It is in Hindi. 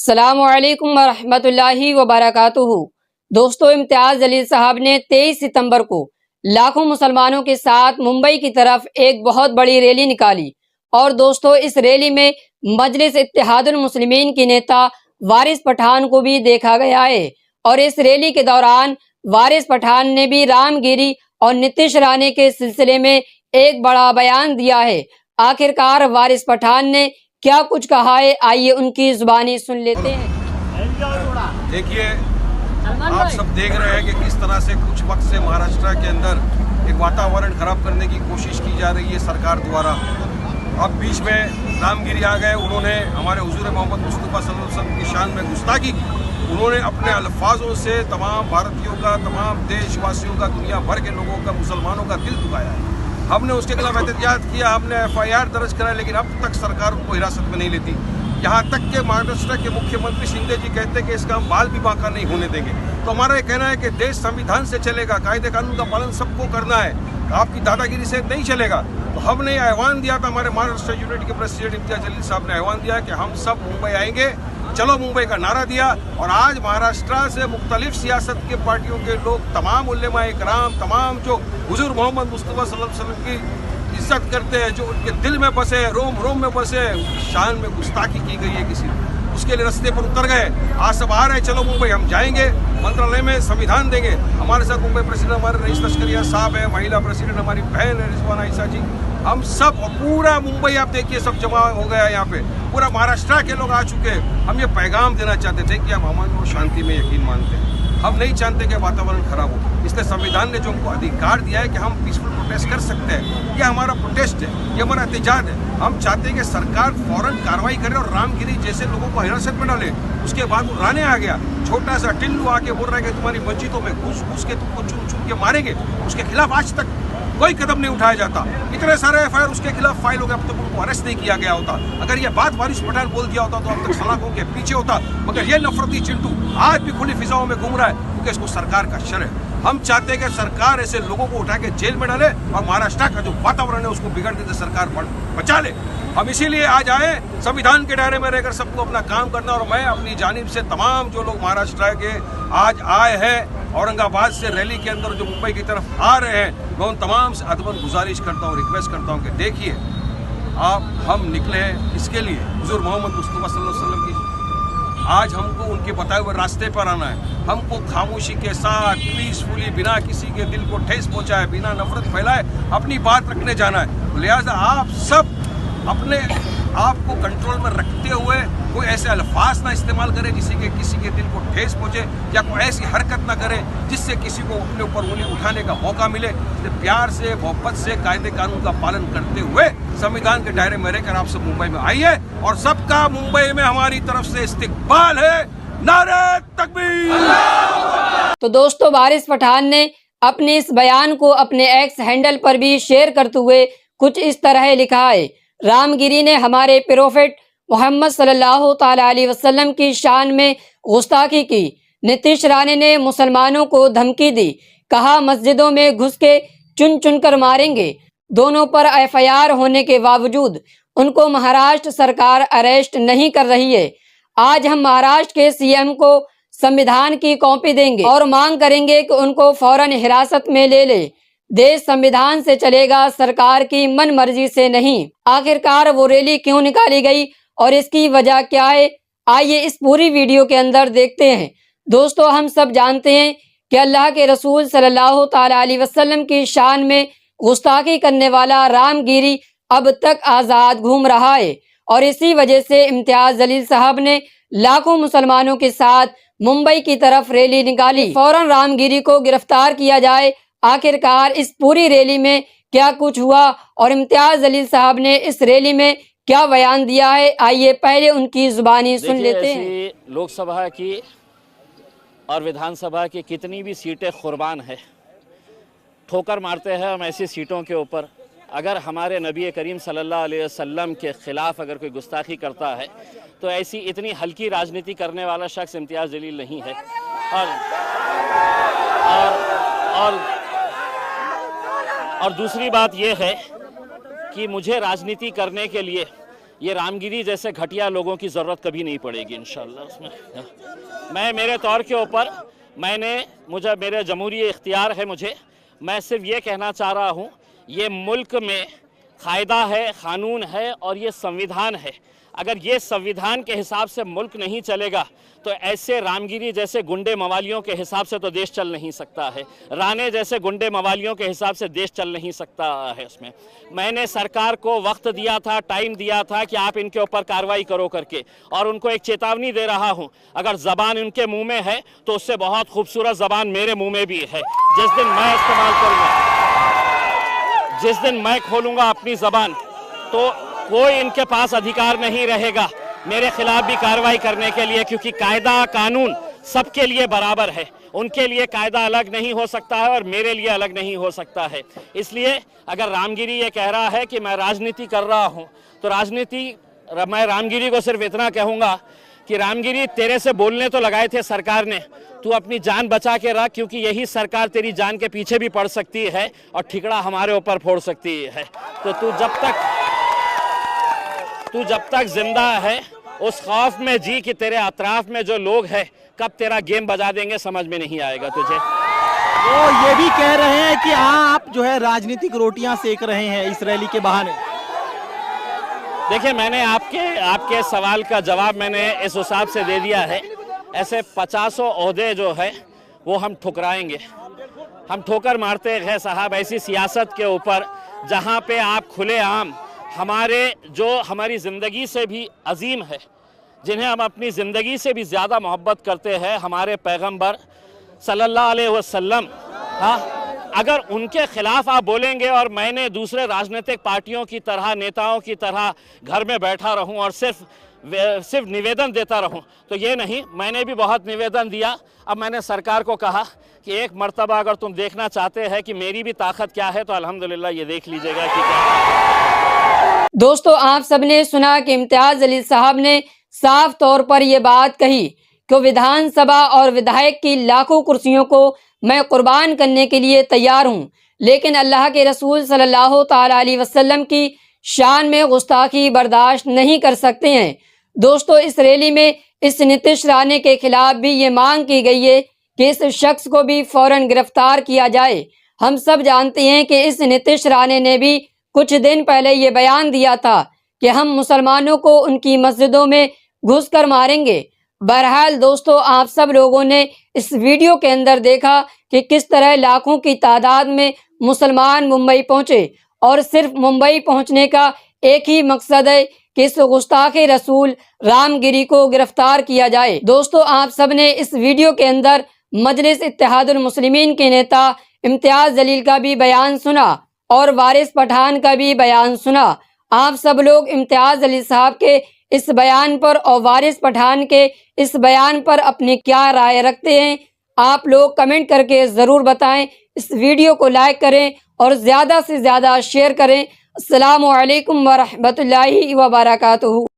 अस्सलामुअलैकुम वरहमतुल्लाहि वबरकातुहू। दोस्तों, इम्तियाज जलील साहब ने 23 सितंबर को लाखों मुसलमानों के साथ मुंबई की तरफ एक बहुत बड़ी रैली निकाली और दोस्तों इस रैली में मजलिस इत्तेहादुल मुस्लिमीन की नेता वारिस पठान को भी देखा गया है और इस रैली के दौरान वारिस पठान ने भी रामगिरी और नीतीश राणे के सिलसिले में एक बड़ा बयान दिया है। आखिरकार वारिस पठान ने क्या कुछ कहा है, आइए उनकी जुबानी सुन लेते हैं। देखिए, आप सब देख रहे हैं कि किस तरह से कुछ वक्त से महाराष्ट्र के अंदर एक वातावरण खराब करने की कोशिश की जा रही है सरकार द्वारा। अब बीच में रामगिरी आ गए, उन्होंने हमारे हुजूर मोहम्मद मुस्तफ़ा सल्लल्लाहु अलैहि वसल्लम की शान में गुस्ताखी की। उन्होंने अपने अल्फाजों से तमाम भारतीयों का, तमाम देशवासियों का, दुनिया भर के लोगों का, मुसलमानों का दिल दुखाया है। हमने उसके खिलाफ एहतजाज किया, हमने FIR दर्ज कराया, लेकिन अब तक सरकार उनको हिरासत में नहीं लेती। यहाँ तक के महाराष्ट्र के मुख्यमंत्री शिंदे जी कहते हैं कि इसका हम बाल भी बांका नहीं होने देंगे। तो हमारा ये कहना है कि देश संविधान से चलेगा, कायदे कानून का पालन सबको करना है, आपकी दादागिरी से नहीं चलेगा। तो हमने आह्वान दिया था, हमारे महाराष्ट्र यूनिट के प्रेसिडेंट इम्तियाज जलील साहब ने आह्वान दिया कि हम सब मुंबई आएंगे, चलो मुंबई का नारा दिया। और आज महाराष्ट्र से मुख्तलिफ सियासत के पार्टियों के लोग, तमाम उलेमा इकराम, तमाम जो हुजूर मोहम्मद मुस्तफ़ा सल्लल्लाहु अलैहि वसल्लम की इज्जत करते हैं, जो उनके दिल में बसे, रोम रोम में बसे, शान में गुस्ताखी की गई है किसी, उसके लिए रास्ते पर उतर गए। आज सब आ रहे हैं, चलो मुंबई हम जाएंगे, मंत्रालय में संविधान देंगे। हमारे साथ मुंबई प्रेसिडेंट हमारे रईस लश्करिया साहब है, महिला प्रेसिडेंट हमारी बहन है रिजवाना ईसा जी, हम सब, और पूरा मुंबई आप देखिए सब जमा हो गया, यहाँ पे पूरा महाराष्ट्र के लोग आ चुके हैं। हम ये पैगाम देना चाहते थे कि हम अमन और शांति में यकीन मानते हैं, हम नहीं चाहते कि वातावरण खराब हो। इसलिए संविधान ने जो हमको अधिकार दिया है कि हम पीसफुल प्रोटेस्ट कर सकते हैं, ये हमारा प्रोटेस्ट है, ये हमारा एहतजाज है। हम चाहते हैं कि सरकार फौरन कार्रवाई करे और रामगिरी जैसे लोगों को हिरासत में डाले। उसके बाद वो राणे आ गया, छोटा सा टिल्लू आके बोल रहा है कि तुम्हारी मस्जिदों में घुस घुस के तुमको चुन चुन के मारेंगे। उसके खिलाफ आज तक कोई कदम नहीं उठाया जाता। इतने सारे FIR उसके खिलाफ फाइल हो गए, अब तक उनको अरेस्ट नहीं किया गया होता। अगर ये बात वारिस पठान बोल दिया होता तो अब तक सलाखों के पीछे होता। मगर ये नफरती चिंटू आज भी खुली फिजाओं में घूम रहा है, क्योंकि इसको सरकार का शर है। हम चाहते हैं कि सरकार ऐसे लोगों को उठा के जेल में डाले और महाराष्ट्र का जो वातावरण है उसको बिगड़ने से सरकार बचा ले। हम इसीलिए आज आए, संविधान के दायरे में रहकर सबको अपना काम करना। और मैं अपनी जानिब से तमाम जो लोग महाराष्ट्र के आज आए हैं औरंगाबाद से रैली के अंदर, जो मुंबई की तरफ आ रहे हैं, मैं उन तमाम से अदबन गुजारिश करता हूँ, रिक्वेस्ट करता हूँ कि देखिए, हम निकले हैं इसके लिए, हुजूर मोहम्मद मुस्तफ़ा सल्लल्लाहु अलैहि वसल्लम की आज हमको उनके बताए हुए रास्ते पर आना है। हमको खामोशी के साथ, पीसफुली, बिना किसी के दिल को ठेस पहुंचाए, बिना नफरत फैलाए अपनी बात रखने जाना है। तो लिहाजा आप सब अपने आप को कंट्रोल में रखते हुए कोई ऐसे अल्फाज ना इस्तेमाल करे जिससे कि किसी के दिल को ठेस पहुंचे, या कोई ऐसी हरकत ना करे जिससे किसी को अपने ऊपर उंगली उठाने का मौका मिले। तो प्यार से, मोहब्बत से, कायदे कानून का पालन करते हुए संविधान के दायरे में रहकर आप सब मुंबई में आइए, और सबका मुंबई में हमारी तरफ से इस्तकबाल है। नारे तकबीर। तो दोस्तों, वारिस पठान ने अपने इस बयान को अपने एक्स हैंडल पर भी शेयर करते हुए कुछ इस तरह लिखा है। रामगिरी ने हमारे प्रोफेट मोहम्मद सल्लल्लाहु ताला अलैहि वसल्लम की शान में गुस्ताखी की। नीतीश राणे ने मुसलमानों को धमकी दी, कहा मस्जिदों में घुस के चुन चुन कर मारेंगे। दोनों पर FIR होने के बावजूद उनको महाराष्ट्र सरकार अरेस्ट नहीं कर रही है। आज हम महाराष्ट्र के CM को संविधान की कॉपी देंगे और मांग करेंगे कि उनको फौरन हिरासत में ले ले। देश संविधान से चलेगा, सरकार की मन मर्जी से नहीं। आखिरकार वो रैली क्यों निकाली गई और इसकी वजह क्या है, आइए इस पूरी वीडियो के अंदर देखते हैं। दोस्तों, हम सब जानते हैं कि अल्लाह के रसूल सल्लल्लाहु ताला अलैहि वसल्लम की शान में गुस्ताखी करने वाला रामगिरी अब तक आज़ाद घूम रहा है, और इसी वजह से इम्तियाज जलील साहब ने लाखों मुसलमानों के साथ मुंबई की तरफ रैली निकाली। फौरन रामगिरी को गिरफ्तार किया जाए। आखिरकार इस पूरी रैली में क्या कुछ हुआ और इम्तियाज जलील साहब ने इस रैली में क्या बयान दिया है, आइए पहले उनकी जुबानी सुन लेते हैं। लोकसभा की और विधानसभा की कितनी भी सीटें कुर्बान है, ठोकर मारते हैं हम ऐसी सीटों के ऊपर। अगर हमारे नबी करीम सल्लल्लाहु अलैहि वसल्लम के ख़िलाफ़ अगर कोई गुस्ताखी करता है तो ऐसी इतनी हल्की राजनीति करने वाला शख्स इम्तियाज़ जलील नहीं है। और दूसरी बात यह है कि मुझे राजनीति करने के लिए ये रामगिरी जैसे घटिया लोगों की ज़रूरत कभी नहीं पड़ेगी इंशाल्लाह उसमें। मैं मेरे तौर के ऊपर मुझे मेरे जमहूरी इख्तियार है, मैं सिर्फ ये कहना चाह रहा हूँ, ये मुल्क में कायदा है, क़ानून है और ये संविधान है। अगर ये संविधान के हिसाब से मुल्क नहीं चलेगा तो ऐसे रामगिरी जैसे गुंडे मवालियों के हिसाब से तो देश चल नहीं सकता है, राणे जैसे गुंडे मवालियों के हिसाब से देश चल नहीं सकता है। उसमें मैंने सरकार को वक्त दिया था, टाइम दिया था कि आप इनके ऊपर कार्रवाई करो करके, और उनको एक चेतावनी दे रहा हूं, अगर ज़बान उनके मुंह में है तो उससे बहुत खूबसूरत ज़बान मेरे मुंह में भी है। जिस दिन मैं इस्तेमाल करूँगा, जिस दिन मैं खोलूँगा अपनी ज़बान, तो कोई इनके पास अधिकार नहीं रहेगा मेरे खिलाफ भी कार्रवाई करने के लिए, क्योंकि कायदा कानून सबके लिए बराबर है। उनके लिए कायदा अलग नहीं हो सकता है और मेरे लिए अलग नहीं हो सकता है। इसलिए अगर रामगिरी ये कह रहा है कि मैं राजनीति कर रहा हूँ, तो मैं रामगिरी को सिर्फ इतना कहूँगा कि रामगिरी, तेरे से बोलने तो लगाए थे सरकार ने, तू अपनी जान बचा के रख, क्योंकि यही सरकार तेरी जान के पीछे भी पड़ सकती है और ठिकड़ा हमारे ऊपर फोड़ सकती है। तो तू जब तक जिंदा है उस खौफ में जी कि तेरे अतराफ में जो लोग हैं कब तेरा गेम बजा देंगे, समझ में नहीं आएगा तुझे। तो ये भी कह रहे हैं कि आप जो है राजनीतिक रोटियां सेक रहे हैं इस रैली के बहाने। देखिए, मैंने आपके सवाल का जवाब मैंने इस हिसाब से दे दिया है। ऐसे 50 ओहदे जो है वो हम ठुकराएंगे, हम ठोकर मारते हैं साहब ऐसी सियासत के ऊपर, जहाँ पे आप खुलेआम हमारी ज़िंदगी से भी अजीम है, जिन्हें हम अपनी ज़िंदगी से भी ज़्यादा मोहब्बत करते हैं, हमारे पैगंबर सल्लल्लाहु अलैहि वसल्लम, हाँ, अगर उनके ख़िलाफ़ आप बोलेंगे और मैंने दूसरे राजनीतिक पार्टियों की तरह, नेताओं की तरह घर में बैठा रहूं और सिर्फ निवेदन देता रहूं, तो ये नहीं। मैंने भी बहुत निवेदन दिया। अब मैंने सरकार को कहा कि एक मर्तबा अगर तुम देखना चाहते हैं कि मेरी भी ताकत क्या है, तो अल्हम्दुलिल्लाह ये देख लीजिएगा कि क्या है। दोस्तों, आप सबने सुना कि इम्तियाज़ जलील साहब ने साफ तौर पर ये बात कही कि विधानसभा और विधायक की लाखों कुर्सियों को मैं कुर्बान करने के लिए तैयार हूँ, लेकिन अल्लाह के रसूल सल्लल्लाहु ताला अलैहि वसल्लम की शान में गुस्ताखी बर्दाश्त नहीं कर सकते हैं। दोस्तों, इस रैली में इस नीतीश राणे के खिलाफ भी ये मांग की गई है कि इस शख्स को भी फौरन गिरफ्तार किया जाए। हम सब जानते हैं कि इस नीतीश राणे ने भी कुछ दिन पहले ये बयान दिया था कि हम मुसलमानों को उनकी मस्जिदों में घुसकर मारेंगे। बहरहाल दोस्तों, आप सब लोगों ने इस वीडियो के अंदर देखा कि किस तरह लाखों की तादाद में मुसलमान मुंबई पहुंचे, और सिर्फ मुंबई पहुंचने का एक ही मकसद है कि इस गुस्ताखे रसूल रामगिरी को गिरफ्तार किया जाए। दोस्तों, आप सब ने इस वीडियो के अंदर मजलिस इत्तेहादुल मुस्लिमीन के नेता इम्तियाज़ जलील का भी बयान सुना और वारिस पठान का भी बयान सुना। आप सब लोग इम्तियाज़ जलील साहब के इस बयान पर और वारिस पठान के इस बयान पर अपनी क्या राय रखते हैं, आप लोग कमेंट करके ज़रूर बताएं। इस वीडियो को लाइक करें और ज़्यादा से ज़्यादा शेयर करें। अस्सलामु अलैकुम व रहमतुल्लाहि व बरकातुहू।